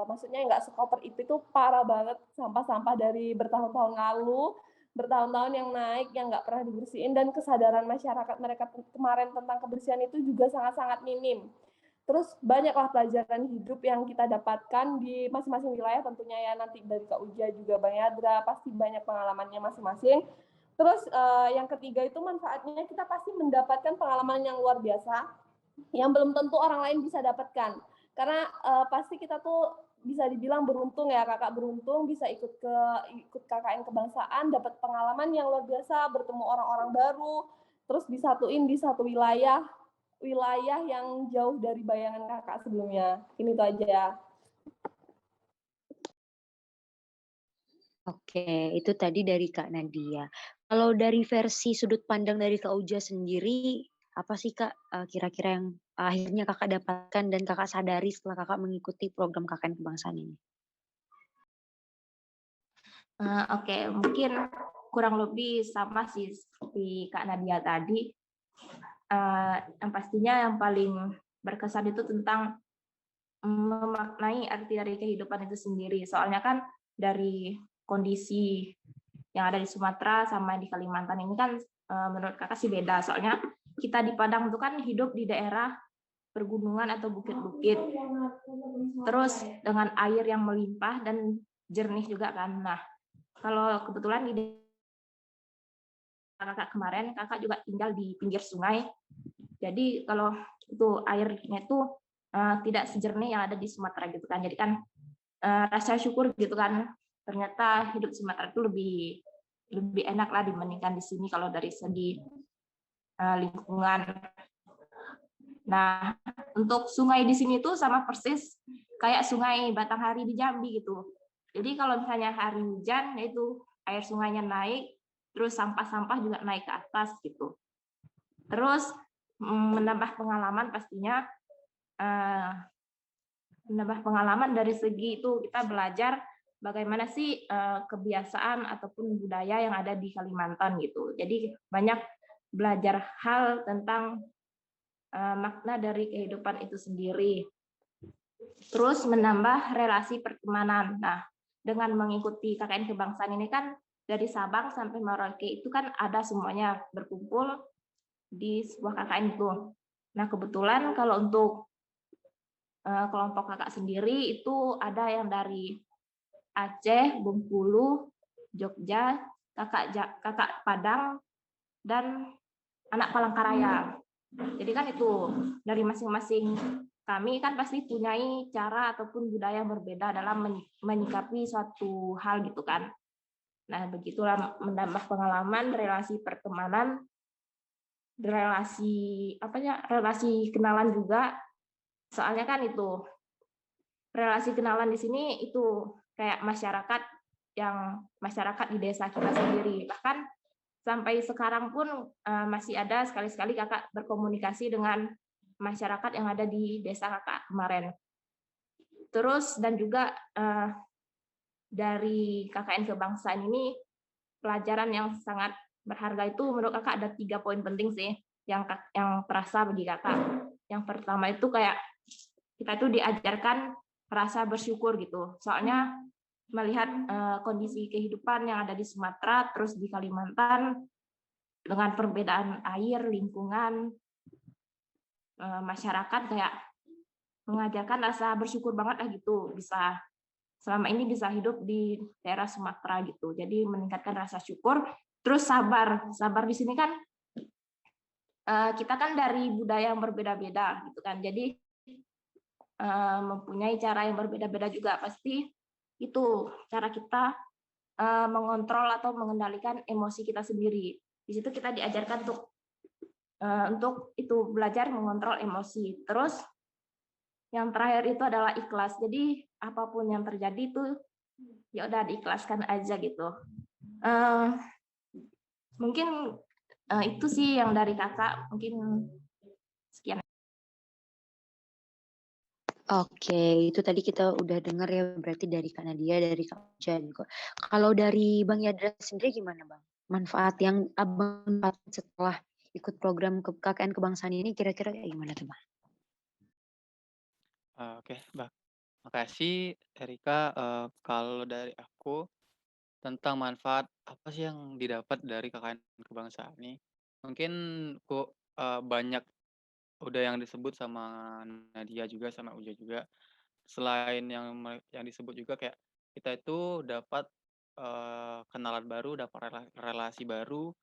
Maksudnya nggak sekotor itu tuh parah banget, sampah-sampah dari bertahun-tahun lalu, bertahun-tahun yang naik yang nggak pernah dibersihin, dan kesadaran masyarakat mereka kemarin tentang kebersihan itu juga sangat-sangat minim. Terus banyaklah pelajaran hidup yang kita dapatkan di masing-masing wilayah tentunya ya, nanti dari Kak Uja juga Bang Yadra pasti banyak pengalamannya masing-masing. Terus yang ketiga itu manfaatnya kita pasti mendapatkan pengalaman yang luar biasa yang belum tentu orang lain bisa dapatkan. Karena pasti kita tuh bisa dibilang beruntung ya, kakak beruntung bisa ikut KKN kebangsaan, dapat pengalaman yang luar biasa, bertemu orang-orang baru, terus disatuin di satu wilayah yang jauh dari bayangan kakak sebelumnya. Ini tuh aja ya. Oke, itu tadi dari Kak Nadia. Kalau dari versi sudut pandang dari Kak Uja sendiri, apa sih Kak kira-kira yang akhirnya Kakak dapatkan dan Kakak sadari setelah Kakak mengikuti program KKN kebangsaan ini? Oke, mungkin kurang lebih sama sih seperti Kak Nadia tadi. Yang pastinya yang paling berkesan itu tentang memaknai arti dari kehidupan itu sendiri. Soalnya kan dari kondisi yang ada di Sumatera sama di Kalimantan ini kan menurut kakak sih beda. Soalnya kita di Padang itu kan hidup di daerah pergunungan atau bukit-bukit. Terus dengan air yang melimpah dan jernih juga kan. Nah, kalau kebetulan di kakak kemarin, kakak juga tinggal di pinggir sungai. Jadi kalau itu airnya itu tidak sejernih yang ada di Sumatera gitu kan. Jadi kan rasa syukur gitu kan. Ternyata hidup Sumatera itu lebih enak lah dibandingkan di sini kalau dari segi lingkungan. Nah, untuk sungai di sini tuh sama persis kayak sungai Batanghari di Jambi gitu. Jadi kalau misalnya hari hujan, itu air sungainya naik, terus sampah-sampah juga naik ke atas gitu. Terus menambah pengalaman pastinya, menambah pengalaman dari segi itu kita belajar bagaimana sih kebiasaan ataupun budaya yang ada di Kalimantan gitu. Jadi banyak belajar hal tentang makna dari kehidupan itu sendiri. Terus menambah relasi pertemanan. Nah, dengan mengikuti KKN kebangsaan ini kan dari Sabang sampai Merauke itu kan ada semuanya berkumpul di sebuah KKN itu. Nah, kebetulan kalau untuk kelompok kakak sendiri itu ada yang dari Aceh, Bengkulu, Jogja, kakak Padang, dan anak Palangkaraya. Jadi kan itu dari masing-masing kami kan pasti punya cara ataupun budaya yang berbeda dalam menyikapi suatu hal gitu kan. Nah, begitulah menambah pengalaman, relasi pertemanan, relasi kenalan juga. Soalnya kan itu relasi kenalan di sini itu kayak masyarakat di desa kita sendiri. Bahkan sampai sekarang pun masih ada sekali-sekali kakak berkomunikasi dengan masyarakat yang ada di desa kakak kemarin. Terus dan juga dari KKN kebangsaan ini pelajaran yang sangat berharga itu menurut kakak ada 3 poin penting sih yang terasa bagi kakak. Yang pertama itu kayak kita itu diajarkan rasa bersyukur gitu. Soalnya melihat kondisi kehidupan yang ada di Sumatera, terus di Kalimantan, dengan perbedaan air, lingkungan, masyarakat kayak mengajarkan rasa bersyukur banget lah gitu, bisa selama ini bisa hidup di daerah Sumatera gitu. Jadi meningkatkan rasa syukur, terus sabar. Sabar di sini kan kita kan dari budaya yang berbeda-beda gitu kan. Jadi mempunyai cara yang berbeda-beda juga, pasti itu cara kita mengontrol atau mengendalikan emosi kita sendiri. Di situ kita diajarkan untuk itu belajar mengontrol emosi. Terus yang terakhir itu adalah ikhlas. Jadi apapun yang terjadi itu ya udah diikhlaskan aja gitu. Mungkin itu sih yang dari kakak. Mungkin sekian. Oke, itu tadi kita udah dengar ya berarti dari Kak Nadia, dari Kak Uja juga. Kalau dari Bang Yadra sendiri gimana Bang? Manfaat yang Abang dapat setelah ikut program KKN kebangsaan ini kira-kira kayak gimana tuh Bang? Oke, makasih Erika. Kalau dari aku tentang manfaat apa sih yang didapat dari KKN kebangsaan ini? Mungkin banyak udah yang disebut sama Nadia juga sama Uja juga. Selain yang disebut juga kayak kita itu dapat kenalan baru, dapat relasi baru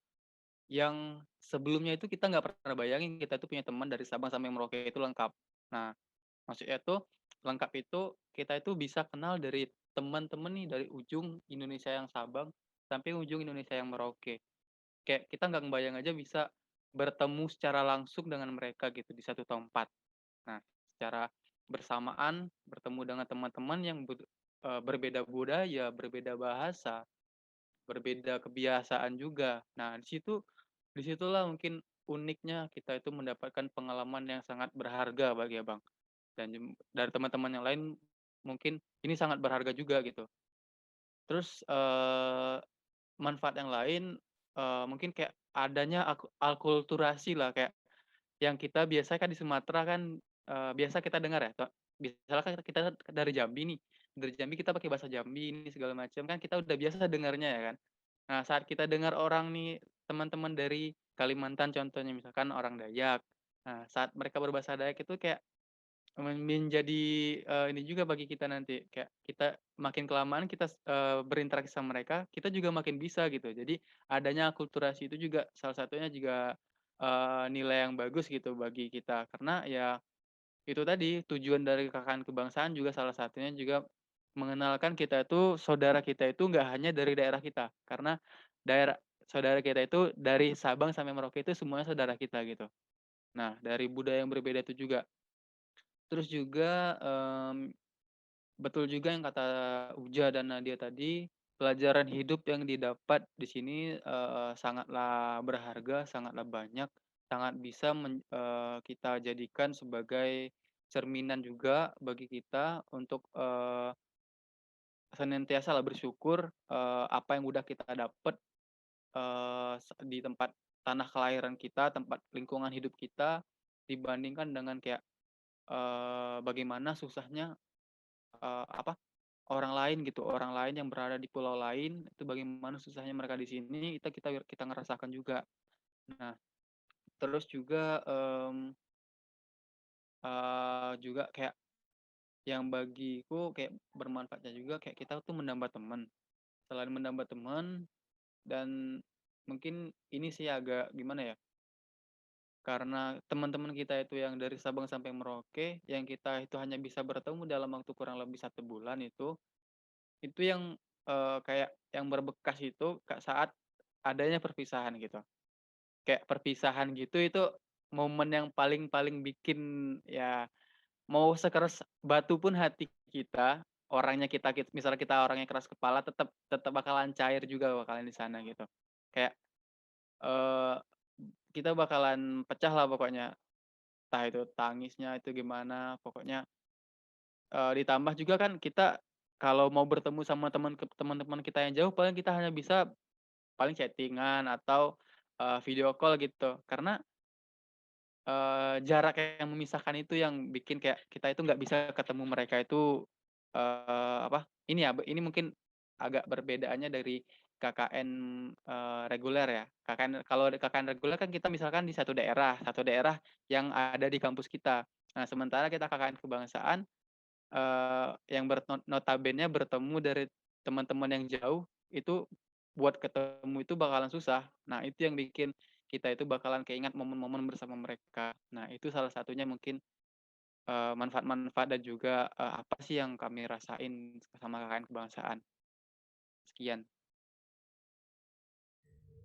yang sebelumnya itu kita nggak pernah bayangin kita tuh punya teman dari Sabang sampai Merauke itu lengkap. Nah, maksudnya tuh lengkap itu kita itu bisa kenal dari teman-teman nih dari ujung Indonesia yang Sabang sampai ujung Indonesia yang Merauke. Kayak kita nggak ngebayang aja bisa bertemu secara langsung dengan mereka gitu di satu tempat. Nah, secara bersamaan bertemu dengan teman-teman yang berbeda budaya, berbeda bahasa, berbeda kebiasaan juga. Nah, disitulah mungkin uniknya kita itu mendapatkan pengalaman yang sangat berharga bagi abang. Dan dari teman-teman yang lain mungkin ini sangat berharga juga gitu. Terus manfaat yang lain mungkin kayak adanya akulturasi lah, kayak yang kita biasa kan di Sumatera kan biasa kita dengar ya, misalkan kita dari Jambi nih, dari Jambi kita pakai bahasa Jambi ini segala macam kan kita udah biasa dengarnya ya kan. Nah, saat kita dengar orang nih, teman-teman dari Kalimantan contohnya misalkan orang Dayak. Nah, saat mereka berbahasa Dayak itu kayak menjadi ini juga bagi kita nanti, kayak kita makin kelamaan kita berinteraksi sama mereka, kita juga makin bisa gitu. Jadi adanya akulturasi itu juga salah satunya juga nilai yang bagus gitu bagi kita. Karena ya itu tadi tujuan dari KKN kebangsaan juga salah satunya juga mengenalkan kita itu saudara kita itu nggak hanya dari daerah kita. Karena daerah saudara kita itu dari Sabang sampai Merauke itu semuanya saudara kita gitu. Nah, dari budaya yang berbeda itu juga. Terus juga betul juga yang kata Uja dan Nadia tadi, pelajaran hidup yang didapat di sini sangatlah berharga, sangatlah banyak, sangat bisa kita jadikan sebagai cerminan juga bagi kita untuk senantiasalah bersyukur apa yang udah kita dapat di tempat tanah kelahiran kita, tempat lingkungan hidup kita, dibandingkan dengan kayak bagaimana susahnya apa, orang lain gitu, orang lain yang berada di pulau lain, itu bagaimana susahnya mereka di sini, kita ngerasakan juga. Nah, terus juga, juga kayak yang bagiku kayak bermanfaatnya juga kayak kita tuh menambah teman. Selain menambah teman dan mungkin ini sih agak gimana ya, karena teman-teman kita itu yang dari Sabang sampai Merauke, yang kita itu hanya bisa bertemu dalam waktu kurang lebih 1 bulan itu yang kayak yang berbekas itu saat adanya perpisahan gitu. Kayak perpisahan gitu itu momen yang paling paling bikin ya mau sekeras batu pun hati kita, orangnya misalnya kita orangnya keras kepala tetap tetap bakalan cair juga bakalan di sana gitu. Kayak, eee, kita bakalan pecah lah pokoknya, entah itu tangisnya itu gimana, pokoknya ditambah juga kan kita kalau mau bertemu sama teman-teman kita yang jauh paling kita hanya bisa paling chatting-an atau video call gitu. Karena jarak yang memisahkan itu yang bikin kayak kita itu nggak bisa ketemu mereka itu ini mungkin agak perbedaannya dari KKN reguler ya. Kalau KKN reguler kan kita misalkan di satu daerah yang ada di kampus kita. Nah, sementara kita KKN kebangsaan yang notabene bertemu dari teman-teman yang jauh, itu buat ketemu itu bakalan susah. Nah, itu yang bikin kita itu bakalan keingat momen-momen bersama mereka. Nah, itu salah satunya mungkin manfaat-manfaat dan juga apa sih yang kami rasain sama KKN kebangsaan. Sekian.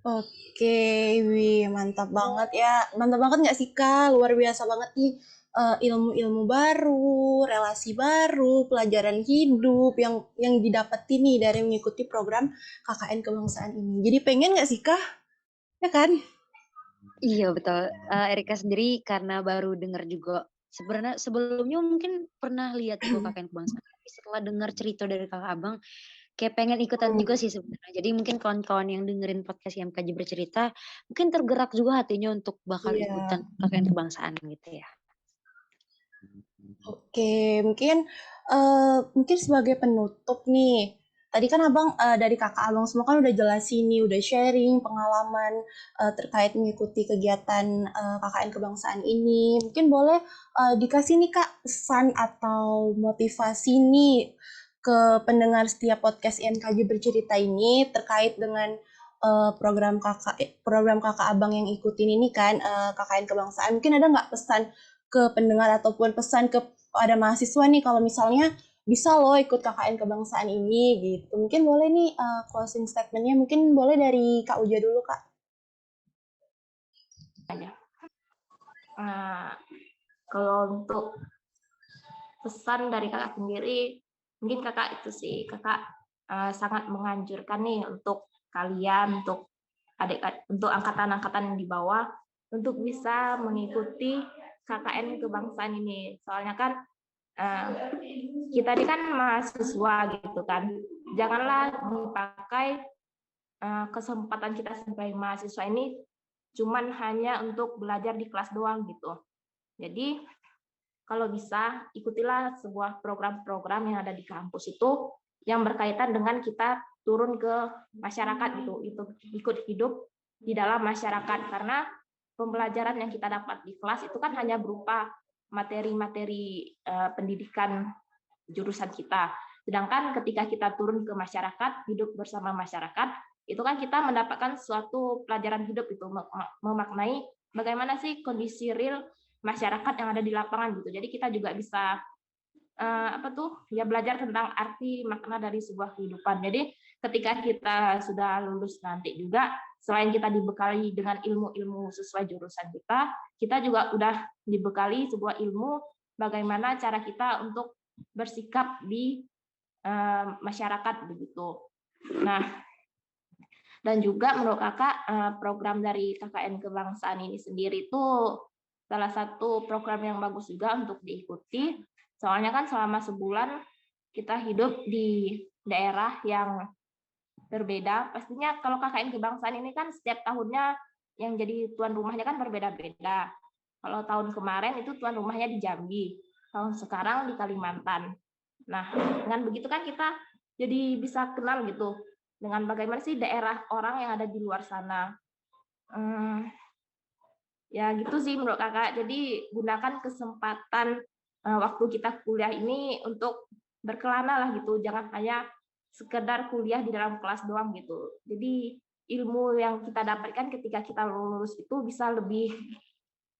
Oke, wih, mantap banget ya. Mantap banget nggak sih, Kak? Luar biasa banget nih. Ilmu-ilmu baru, relasi baru, pelajaran hidup yang didapetin nih dari mengikuti program KKN kebangsaan ini. Jadi pengen nggak sih, Kak? Ya kan? Iya betul, Erika sendiri karena baru dengar juga sebenarnya sebelumnya mungkin pernah lihat juga KKN kebangsaan, tapi setelah dengar cerita dari Kakak Abang, kayak pengen ikutan juga sih sebenarnya. Jadi mungkin kawan-kawan yang dengerin podcast IMKJ bercerita, mungkin tergerak juga hatinya untuk bakal Iya. ikutan KKN kebangsaan gitu ya. Oke, mungkin sebagai penutup nih, tadi kan Abang dari kakak Abang semua kan udah jelasin nih, udah sharing pengalaman terkait mengikuti kegiatan KKN kebangsaan ini. Mungkin boleh dikasih nih Kak pesan atau motivasi nih ke pendengar setiap podcast INKJ bercerita ini terkait dengan program kakak Abang yang ikutin ini kan KKN kebangsaan. Mungkin ada nggak pesan ke pendengar ataupun pesan ke ada mahasiswa nih kalau misalnya bisa loh ikut KKN kebangsaan ini gitu. Mungkin boleh nih closing statement-nya mungkin boleh dari Kak Uja dulu Kak. Kalau untuk pesan dari kakak sendiri, mungkin kakak itu sih, kakak sangat menganjurkan nih untuk kalian, untuk untuk angkatan-angkatan di bawah, untuk bisa mengikuti KKN kebangsaan ini. Soalnya kan kita ini kan mahasiswa gitu kan, janganlah dipakai kesempatan kita sebagai mahasiswa ini cuman hanya untuk belajar di kelas doang gitu. Jadi kalau bisa ikutilah sebuah program-program yang ada di kampus itu yang berkaitan dengan kita turun ke masyarakat gitu, itu ikut hidup di dalam masyarakat, karena pembelajaran yang kita dapat di kelas itu kan hanya berupa materi-materi pendidikan jurusan kita. Sedangkan ketika kita turun ke masyarakat, hidup bersama masyarakat, itu kan kita mendapatkan suatu pelajaran hidup itu, memaknai bagaimana sih kondisi real masyarakat yang ada di lapangan gitu. Jadi kita juga bisa belajar tentang arti makna dari sebuah kehidupan. Jadi ketika kita sudah lulus nanti juga, selain kita dibekali dengan ilmu-ilmu sesuai jurusan kita juga udah dibekali sebuah ilmu bagaimana cara kita untuk bersikap di masyarakat begitu. Nah, dan juga menurut kakak program dari KKN kebangsaan ini sendiri itu salah satu program yang bagus juga untuk diikuti. Soalnya kan selama sebulan kita hidup di daerah yang berbeda. Pastinya kalau KKN kebangsaan ini kan setiap tahunnya yang jadi tuan rumahnya kan berbeda-beda. Kalau tahun kemarin itu tuan rumahnya di Jambi, tahun sekarang di Kalimantan. Nah, dengan begitu kan kita jadi bisa kenal gitu dengan bagaimana sih daerah orang yang ada di luar sana. Ya gitu sih menurut kakak. Jadi gunakan kesempatan waktu kita kuliah ini untuk berkelana lah gitu. Jangan hanya sekedar kuliah di dalam kelas doang gitu. Jadi ilmu yang kita dapatkan ketika kita lulus itu bisa lebih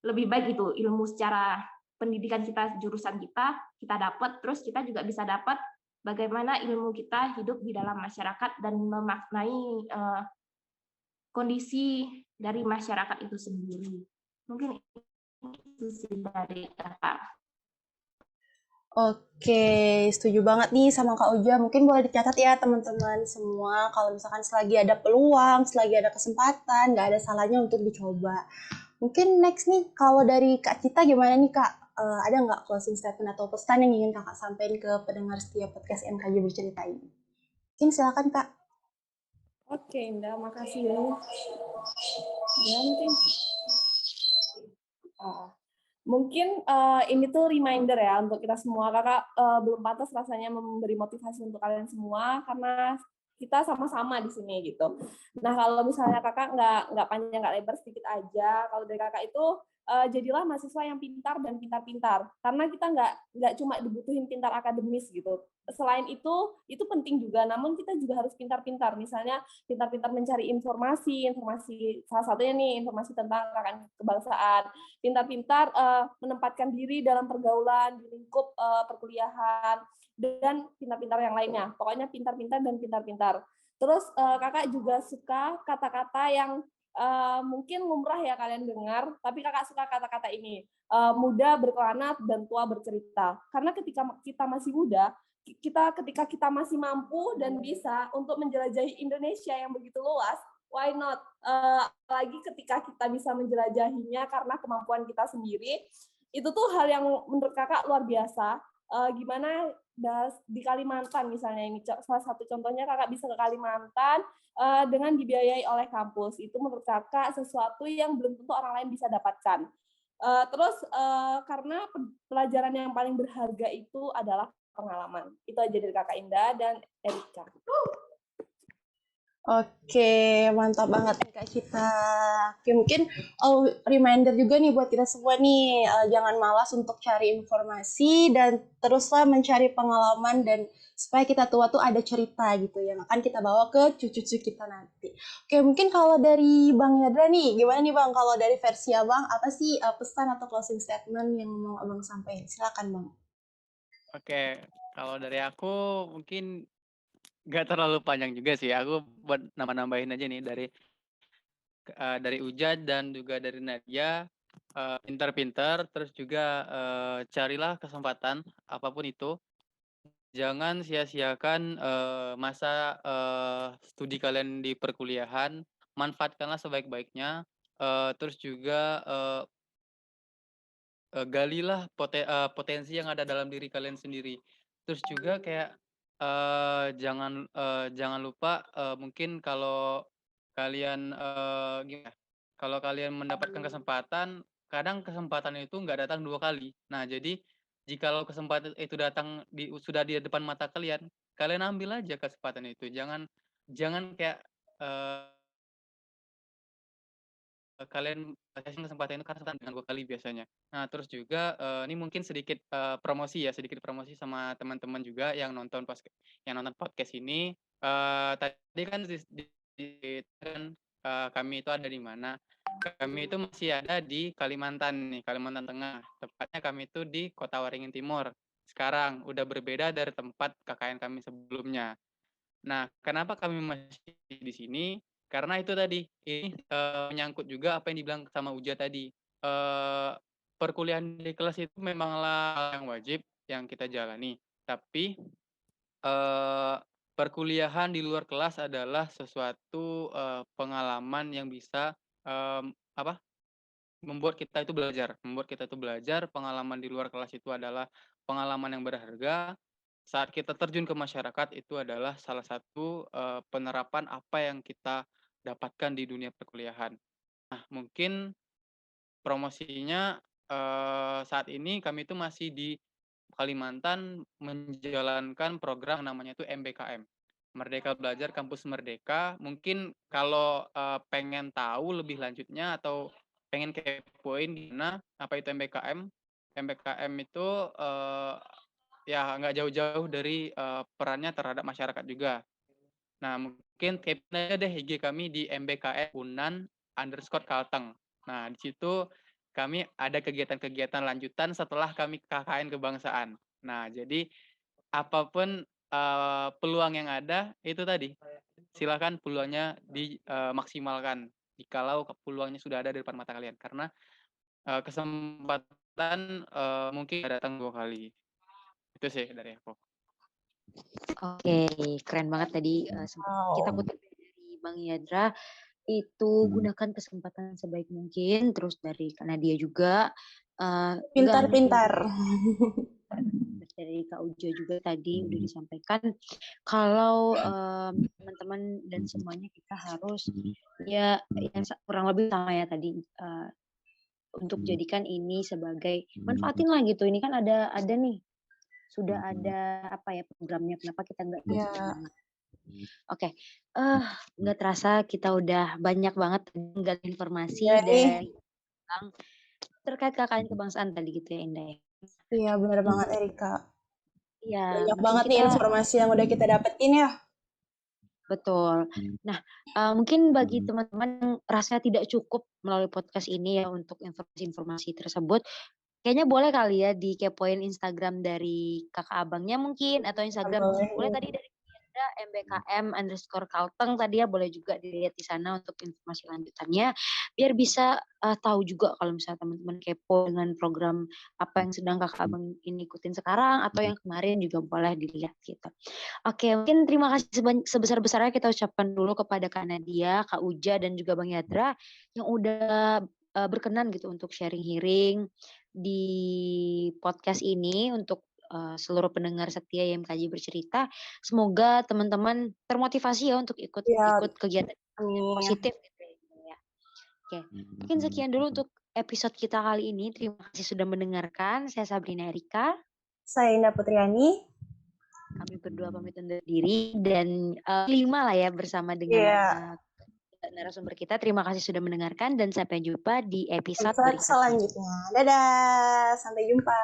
baik gitu. Ilmu secara pendidikan kita, jurusan kita dapat, terus kita juga bisa dapat bagaimana ilmu kita hidup di dalam masyarakat dan memaknai kondisi dari masyarakat itu sendiri. Mungkin itu sih dari kakak. Oke, setuju banget nih sama Kak Uja. Mungkin boleh dicatat ya teman-teman semua, kalau misalkan selagi ada peluang, selagi ada kesempatan, nggak ada salahnya untuk dicoba. Mungkin next nih, kalau dari Kak Cita gimana nih Kak? Ada nggak closing statement atau pesan yang ingin Kakak sampaikan ke pendengar setiap podcast NKJ bercerita ini? Mungkin silakan Kak. Oke, Indah, makasih ya. Ya, mungkin ini tuh reminder ya untuk kita semua. Kakak belum pantas rasanya memberi motivasi untuk kalian semua karena kita sama-sama di sini gitu. Nah kalau misalnya kakak nggak panjang nggak lebar sedikit aja, kalau dari kakak itu jadilah mahasiswa yang pintar dan pintar-pintar. Karena kita nggak cuma dibutuhin pintar akademis gitu. Selain itu penting juga. Namun kita juga harus pintar-pintar. Misalnya pintar-pintar mencari informasi salah satunya nih informasi tentang KKN kebangsaan. Pintar-pintar menempatkan diri dalam pergaulan di lingkup perkuliahan dan pintar-pintar yang lainnya. Pokoknya pintar-pintar dan pintar-pintar. Terus kakak juga suka kata-kata yang mungkin lumrah ya kalian dengar, tapi kakak suka kata-kata ini. Muda berkelana dan tua bercerita. Karena ketika kita masih muda, ketika kita masih mampu dan bisa untuk menjelajahi Indonesia yang begitu luas, why not? Lagi ketika kita bisa menjelajahinya karena kemampuan kita sendiri, itu tuh hal yang menurut kakak luar biasa. Gimana di Kalimantan misalnya, ini salah satu contohnya kakak bisa ke Kalimantan dengan dibiayai oleh kampus. Itu menurut kakak sesuatu yang belum tentu orang lain bisa dapatkan. Karena pelajaran yang paling berharga itu adalah pengalaman. Itu aja dari Kakak Indah dan Erika. Oke, mantap banget nih Kak Cita. Oke, mungkin reminder juga nih buat kita semua nih, jangan malas untuk cari informasi dan teruslah mencari pengalaman dan supaya kita tua tuh ada cerita gitu ya, akan kita bawa ke cucu-cucu kita nanti. Oke, mungkin kalau dari Bang Yadra nih, gimana nih Bang? Kalau dari versi Abang, apa sih pesan atau closing statement yang mau Abang sampaikan? Silakan Bang. Oke, kalau dari aku mungkin nggak terlalu panjang juga sih. Aku buat nambah-nambahin aja nih dari Uja dan juga dari Nadia. Pintar-pintar, terus juga carilah kesempatan apapun itu. Jangan sia-siakan masa studi kalian di perkuliahan. Manfaatkanlah sebaik-baiknya. Terus juga galilah potensi yang ada dalam diri kalian sendiri. Terus juga kayak jangan lupa mungkin kalau kalian gimana? Kalau kalian mendapatkan kesempatan, kadang kesempatan itu nggak datang 2 kali. Nah, jadi jikalau kesempatan itu datang sudah di depan mata kalian, kalian ambil aja kesempatan itu. Jangan kayak kalian kasih kesempatan itu karena dengan 2 kali biasanya. Nah, terus juga ini mungkin sedikit sedikit promosi sama teman-teman juga yang nonton podcast ini. Tadi kan kami itu ada di mana. Kami itu masih ada di Kalimantan nih, Kalimantan Tengah. Tepatnya kami itu di Kota Waringin Timur. Sekarang udah berbeda dari tempat KKN kami sebelumnya. Nah, kenapa kami masih di sini? Karena itu tadi, ini menyangkut juga apa yang dibilang sama Uja tadi. Perkuliahan di kelas itu memanglah hal yang wajib yang kita jalani. Tapi perkuliahan di luar kelas adalah sesuatu pengalaman yang bisa membuat kita itu belajar. Pengalaman di luar kelas itu adalah pengalaman yang berharga. Saat kita terjun ke masyarakat itu adalah salah satu penerapan apa yang kita dapatkan di dunia perkuliahan. Nah, mungkin promosinya saat ini kami itu masih di Kalimantan menjalankan program namanya itu MBKM. Merdeka Belajar Kampus Merdeka. Mungkin kalau pengen tahu lebih lanjutnya atau pengen kepoin gimana apa itu MBKM. MBKM itu ya nggak jauh-jauh dari perannya terhadap masyarakat juga. Nah, mungkin kepoin aja deh IG kami di MBKM Unan_Kalteng. Nah, di situ kami ada kegiatan-kegiatan lanjutan setelah kami KKN kebangsaan. Nah, jadi apapun peluang yang ada itu tadi, silakan peluangnya dimaksimalkan jikalau peluangnya sudah ada di depan mata kalian. Karena kesempatan mungkin datang 2 kali. Itu sih dari aku. Oke, keren banget tadi sempat kita kutip dari Bang Yadra. Itu gunakan kesempatan sebaik mungkin, terus dari Nadia juga Pintar-pintar. dari Kak Uja juga tadi udah disampaikan kalau teman-teman dan semuanya kita harus ya kurang lebih sama ya tadi untuk jadikan ini sebagai manfaatin lah gitu. Ini kan ada nih sudah ada apa ya programnya, kenapa kita nggak Iya. semangat. Oke, nggak terasa kita udah banyak banget tinggal informasi Iya nih. dari Bang terkait KKN kebangsaan tadi gitu ya Indah ya. Iya, benar banget Erika. Iya, Banyak mungkin banget nih kita informasi yang udah kita dapetin ya. betul. Nah, mungkin bagi teman-teman yang rasanya tidak cukup melalui podcast ini ya untuk informasi-informasi tersebut, kayaknya boleh kali ya dikepoin Instagram dari kakak abangnya mungkin atau Instagram boleh Boleh. tadi dari Indra MBKM_Kalteng tadi ya boleh juga dilihat di sana untuk informasi lanjutannya biar bisa tahu juga kalau misalnya teman-teman kepo dengan program apa yang sedang kakak abang ini ikutin sekarang atau yang kemarin juga boleh dilihat gitu. Oke, mungkin terima kasih sebesar-besarnya kita ucapkan dulu kepada Kak Nadia, Kak Uja dan juga Bang Yadra yang udah berkenan gitu untuk sharing-hearing di podcast ini untuk seluruh pendengar setia YMKJ Bercerita. Semoga teman-teman termotivasi ya untuk ikut Iya, kegiatan yang amin. positif gitu ya. Oke, mungkin sekian dulu untuk episode kita kali ini. Terima kasih sudah mendengarkan. Saya Sabrina Erika. Saya Indah Putriani. Kami berdua pamit undur diri dan 5 lah ya bersama dengan narasumber kita. Terima kasih sudah mendengarkan dan sampai jumpa di episode berikutnya. Selanjutnya. Dadah, sampai jumpa.